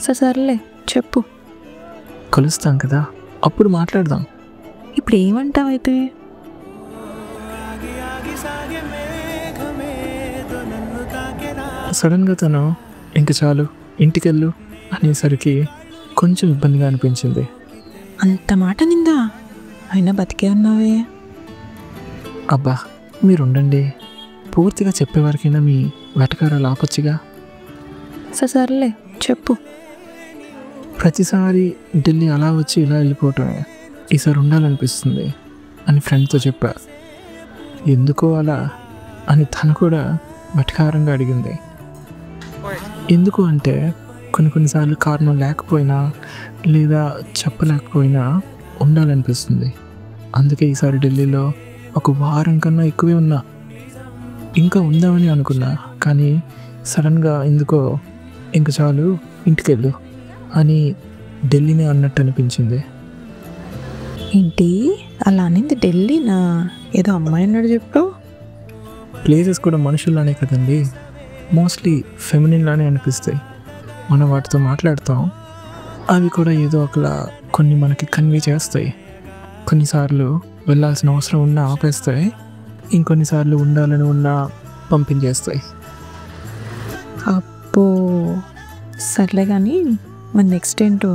సర్లే చెప్పు. కలుస్తాం కదా, అప్పుడు మాట్లాడదాం. ఇప్పుడు ఏమంటావైతే? సడన్గా తను ఇంక చాలు ఇంటికెళ్ళు అనేసరికి కొంచెం ఇబ్బందిగా అనిపించింది. అంత మాట నిందా? అయినా బతికే ఉన్నావే. అబ్బా మీరుండండి, పూర్తిగా చెప్పేవారికైనా మీ వెటకారాలు ఆపొచ్చుగా. సర్లే చెప్పు. ప్రతిసారి ఢిల్లీ అలా వచ్చి ఇలా వెళ్ళిపోవటమే, ఈసారి ఉండాలనిపిస్తుంది అని ఫ్రెండ్తో చెప్పా. ఎందుకో అలా అని తను కూడా వెటకారంగా అడిగింది. ఎందుకు అంటే కొన్నిసార్లు కారణం లేకపోయినా లేదా చెప్పలేకపోయినా ఉండాలనిపిస్తుంది. అందుకే ఈసారి ఢిల్లీలో ఒక వారం కన్నా ఎక్కువే ఉన్నా. ఇంకా ఉందామని అనుకున్నా, కానీ సడన్గా ఎందుకో ఇంక చాలు ఇంటికెళ్ళు అని ఢిల్లీనే అన్నట్టు అనిపించింది. ఏంటి అలా అనింది? ఢిల్లీనా? ఏదో అమ్మాయి అన్నాడు చెప్పు. ప్లేసెస్ కూడా మనుషుల్లానే కదండి, మోస్ట్లీ ఫెమినిన్లానే అనిపిస్తాయి. మనం వాటితో మాట్లాడతాం, అవి కూడా ఏదో ఒకలా కొన్ని మనకి కన్వే చేస్తాయి. కొన్నిసార్లు వెళ్ళాల్సిన అవసరం ఉన్నా ఆపేస్తాయి, ఇంకొన్నిసార్లు ఉండాలని ఉన్నా పంపించేస్తాయి. అబ్బో సర్లే కానీ మరి నెక్స్ట్ ఏంటో?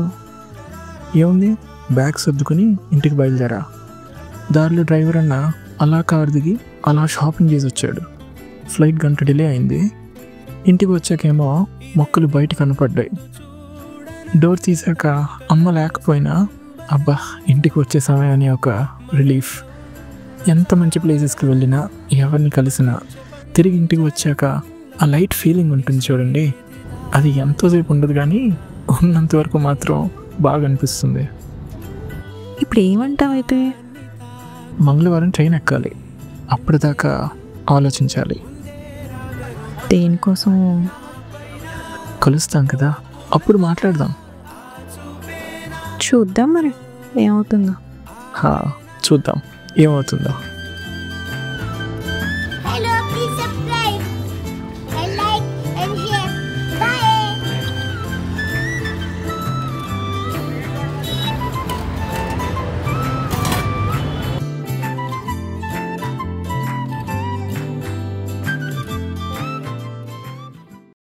ఏముంది, బ్యాగ్ సర్దుకుని ఇంటికి బయలుదేరా. దారిలో డ్రైవర్ అన్న అలా కారు దిగి అలా షాపింగ్ చేసి వచ్చాడు. ఫ్లైట్ గంట డిలే అయింది. ఇంటికి వచ్చాకేమో మొక్కలు బయట కనపడ్డాయి. డోర్ తీసాక అమ్మ లేకపోయినా అబ్బా ఇంటికి వచ్చేసామే అని ఒక రిలీఫ్. ఎంత మంచి ప్లేసెస్కి వెళ్ళినా ఎవరిని కలిసినా తిరిగి ఇంటికి వచ్చాక ఆ లైట్ ఫీలింగ్ ఉంటుంది చూడండి, అది ఎంతోసేపు ఉండదు కానీ ఉన్నంతవరకు మాత్రం బాగా అనిపిస్తుంది. ఇప్పుడు ఏమంటావైతే? మంగళవారం ట్రైన్ ఎక్కాలి, అప్పటిదాకా ఆలోచించాలి. దేనికోసం? కలుస్తాం కదా, అప్పుడు మాట్లాడదాం. చూద్దాం మరి ఏమవుతుందో. చూద్దాం ఏమవుతుందో.